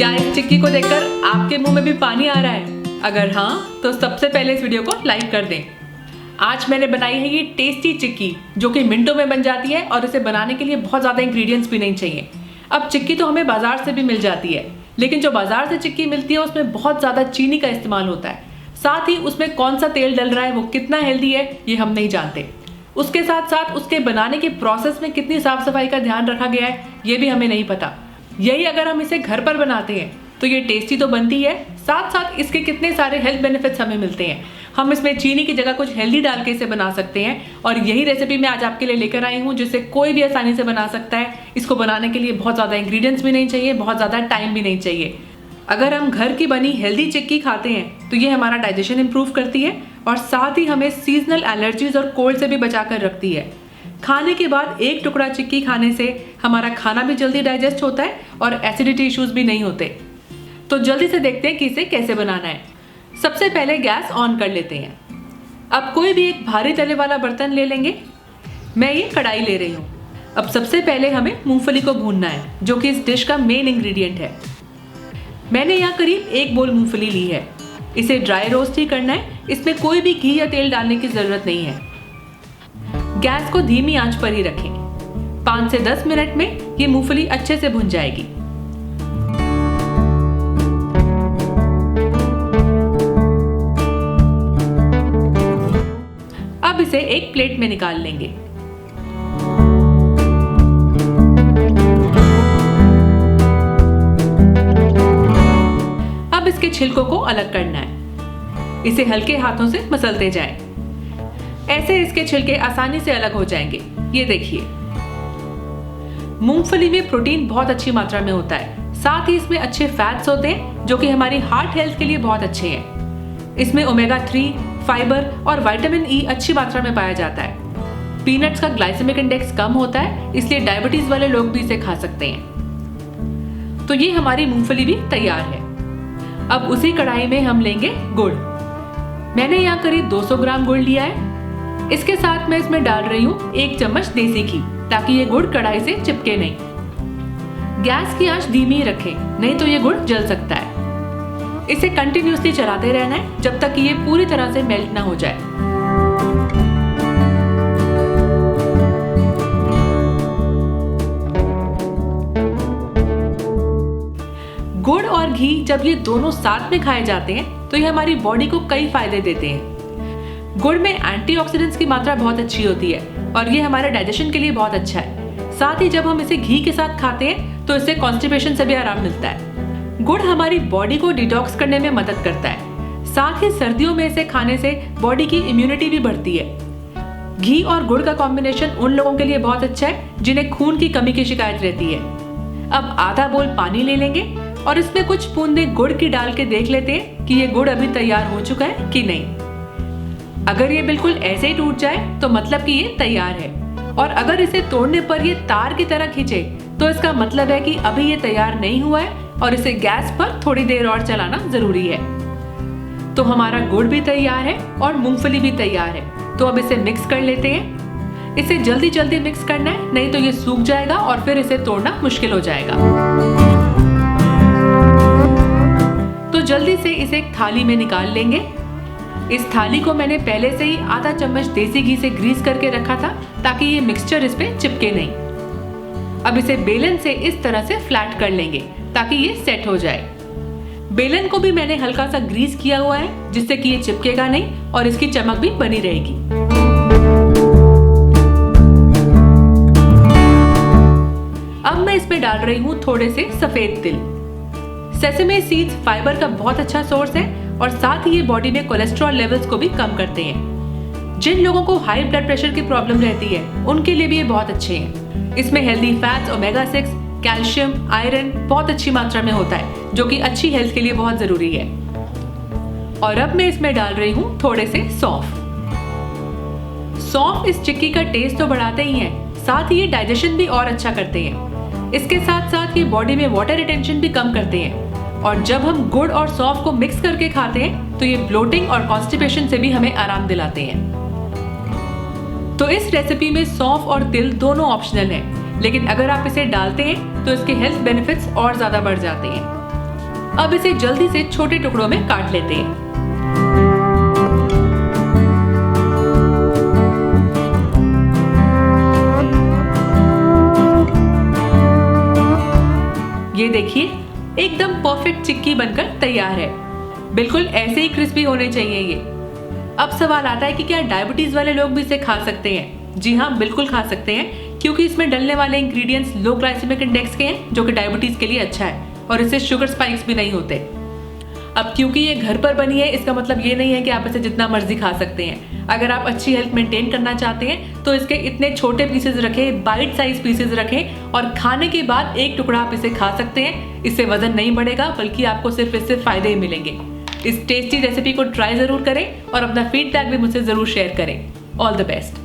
क्या इस चिक्की को देखकर आपके मुंह में भी पानी आ रहा है? अगर हाँ तो सबसे पहले इस वीडियो को लाइक कर दें। आज मैंने बनाई है ये टेस्टी चिक्की जो कि मिनटों में बन जाती है और इसे बनाने के लिए बहुत ज़्यादा इंग्रेडिएंट्स भी नहीं चाहिए। अब चिक्की तो हमें बाजार से भी मिल जाती है, लेकिन जो बाजार से चिक्की मिलती है उसमें बहुत ज़्यादा चीनी का इस्तेमाल होता है। साथ ही उसमें कौन सा तेल डल रहा है, वो कितना हेल्दी है, ये हम नहीं जानते। उसके साथ साथ उसके बनाने के प्रोसेस में कितनी साफ सफाई का ध्यान रखा गया है, ये भी हमें नहीं पता। यही अगर हम इसे घर पर बनाते हैं तो ये टेस्टी तो बनती है, साथ साथ इसके कितने सारे हेल्थ बेनिफिट्स हमें मिलते हैं। हम इसमें चीनी की जगह कुछ हेल्दी डाल के इसे बना सकते हैं और यही रेसिपी मैं आज आपके लिए लेकर आई हूँ, जिसे कोई भी आसानी से बना सकता है। इसको बनाने के लिए बहुत ज़्यादा इंग्रेडिएंट्स भी नहीं चाहिए, बहुत ज़्यादा टाइम भी नहीं चाहिए। अगर हम घर की बनी हेल्दी चिक्की खाते हैं तो ये हमारा डाइजेशन इंप्रूव करती है और साथ ही हमें सीजनल एलर्जीज और कोल्ड से भी बचा कर रखती है। खाने के बाद एक टुकड़ा चिक्की खाने से हमारा खाना भी जल्दी डाइजेस्ट होता है और एसिडिटी इश्यूज भी नहीं होते। तो जल्दी से देखते हैं कि इसे कैसे बनाना है। सबसे पहले गैस ऑन कर लेते हैं। अब कोई भी एक भारी तले वाला बर्तन ले लेंगे। मैं ये कढ़ाई ले रही हूँ। अब सबसे पहले हमें मूंगफली को भूनना है, जो कि इस डिश का मेन इंग्रेडिएंट है। मैंने यहाँ करीब 1 बोल मूंगफली ली है। इसे ड्राई रोस्ट ही करना है, इसमें कोई भी घी या तेल डालने की जरूरत नहीं है। गैस को धीमी आंच पर ही रखें। 5 से 10 मिनट में ये मूंगफली अच्छे से भुन जाएगी। अब इसे एक प्लेट में निकाल लेंगे। अब इसके छिलकों को अलग करना है। इसे हल्के हाथों से मसलते जाएं। ऐसे इसके छिलके आसानी से अलग हो जाएंगे। ये देखिए, मूंगफली में प्रोटीन बहुत अच्छी मात्रा में होता है। साथ ही इसमें अच्छे फैट्स होते हैं जो कि हमारी हार्ट हेल्थ के लिए बहुत अच्छे हैं। इसमें ओमेगा 3, फाइबर और विटामिन ई अच्छी मात्रा में पाया जाता है। पीनट्स का ग्लाइसेमिक इंडेक्स कम होता है, इसलिए डायबिटीज वाले लोग भी इसे खा सकते हैं। तो ये हमारी मूंगफली भी तैयार है। अब उसी कढ़ाई में हम लेंगे गुड़। मैंने यहाँ करीब 200 ग्राम गुड़ लिया है। इसके साथ मैं इसमें डाल रही हूँ 1 चम्मच देसी घी, ताकि ये गुड़ कढ़ाई से चिपके नहीं। गैस की आंच धीमी ही रखें, नहीं तो ये गुड़ जल सकता है। इसे कंटिन्यूसली चलाते रहना है जब तक कि ये पूरी तरह से मेल्ट ना हो जाए। गुड़ और घी जब ये दोनों साथ में खाए जाते हैं तो ये हमारी बॉडी को कई फायदे देते हैं। गुड़ में एंटीऑक्सीडेंट्स की मात्रा बहुत अच्छी होती है और ये हमारे डाइजेशन के लिए बहुत अच्छा है। साथ ही जब हम इसे घी के साथ खाते हैं तो इससे कॉन्स्टिपेशन से भी आराम मिलता है। गुड़ हमारी बॉडी को डिटॉक्स करने में मदद करता है। साथ ही सर्दियों में इसे खाने से बॉडी की इम्यूनिटी भी बढ़ती है। घी और गुड़ का कॉम्बिनेशन उन लोगों के लिए बहुत अच्छा है जिन्हें खून की कमी की शिकायत रहती है। अब आधा बोल पानी ले लेंगे और इसमें कुछ बूंदे गुड़ की डाल के देख लेते हैं कि ये गुड़ अभी तैयार हो चुका है कि नहीं। अगर ये बिल्कुल ऐसे ही टूट जाए तो मतलब कि ये तैयार है, और अगर इसे तोड़ने पर ये तार की तरह खींचे तो इसका मतलब है कि अभी ये तैयार नहीं हुआ है और इसे गैस पर थोड़ी देर और चलाना जरूरी है। तो हमारा गुड़ भी तैयार है और मूंगफली भी तैयार है। तो अब इसे मिक्स कर लेते हैं। इसे जल्दी जल्दी मिक्स करना है, नहीं तो ये सूख जाएगा और फिर इसे तोड़ना मुश्किल हो जाएगा। तो जल्दी से इसे एक थाली में निकाल लेंगे। इस थाली को मैंने पहले से ही आधा चम्मच देसी घी से ग्रीस करके रखा था, ताकि ये मिक्सचर इस पे चिपके नहीं। अब इसे बेलन से इस तरह से फ्लैट कर लेंगे ताकि ये सेट हो जाए। बेलन को भी मैंने हल्का सा ग्रीस किया हुआ है, जिससे कि ये चिपकेगा नहीं और इसकी चमक भी बनी रहेगी। अब मैं इसमें डाल रही हूँ थोड़े से सफेद तिल। सेसमे सीड्स फाइबर का बहुत अच्छा सोर्स है और साथ ही ये बॉडी में कोलेस्ट्रॉल लेवल्स को भी कम करते हैं। जिन लोगों को हाई ब्लड प्रेशर की प्रॉब्लम रहती है उनके लिए भी ये बहुत अच्छे हैं। इसमें healthy fats, omega 6, calcium, iron बहुत अच्छी मात्रा में होता है, जो कि अच्छी हेल्थ के लिए बहुत जरूरी है। और अब मैं इसमें डाल रही हूँ थोड़े से सौंफ। सौंफ इस चिक्की का टेस्ट तो बढ़ाते ही हैं, साथ ही ये डाइजेशन भी और अच्छा करते हैं। इसके साथ साथ ये बॉडी में वाटर रिटेंशन भी कम करते हैं। और जब हम गुड़ और सौंफ को मिक्स करके खाते हैं तो ये ब्लोटिंग और कॉन्स्टिपेशन से भी हमें आराम दिलाते हैं। तो इस रेसिपी में सौंफ और तिल दोनों ऑप्शनल हैं, लेकिन अगर आप इसे डालते हैं तो इसके हेल्थ बेनिफिट्स और ज्यादा बढ़ जाते हैं। अब इसे जल्दी से छोटे टुकड़ों में काट लेते हैं। ये देखिए, एकदम परफेक्ट चिक्की बनकर तैयार है। बिल्कुल ऐसे ही क्रिस्पी होने चाहिए ये। अब सवाल आता है कि क्या डायबिटीज वाले लोग भी इसे खा सकते हैं? जी हाँ, बिल्कुल खा सकते हैं, क्योंकि इसमें डलने वाले इंग्रेडिएंट्स लो ग्लाइसेमिक इंडेक्स के हैं, जो कि डायबिटीज के लिए अच्छा है, और इससे शुगर स्पाइक्स भी नहीं होते। अब क्योंकि ये घर पर बनी है, इसका मतलब ये नहीं है कि आप इसे जितना मर्जी खा सकते हैं। अगर आप अच्छी हेल्थ मेंटेन करना चाहते हैं तो इसके इतने छोटे पीसेस रखें, बाइट साइज पीसेस रखें, और खाने के बाद एक टुकड़ा आप इसे खा सकते हैं। इससे वजन नहीं बढ़ेगा, बल्कि आपको सिर्फ इससे फायदे ही मिलेंगे। इस टेस्टी रेसिपी को ट्राई जरूर करें और अपना फीडबैक भी मुझसे जरूर शेयर करें। All the best.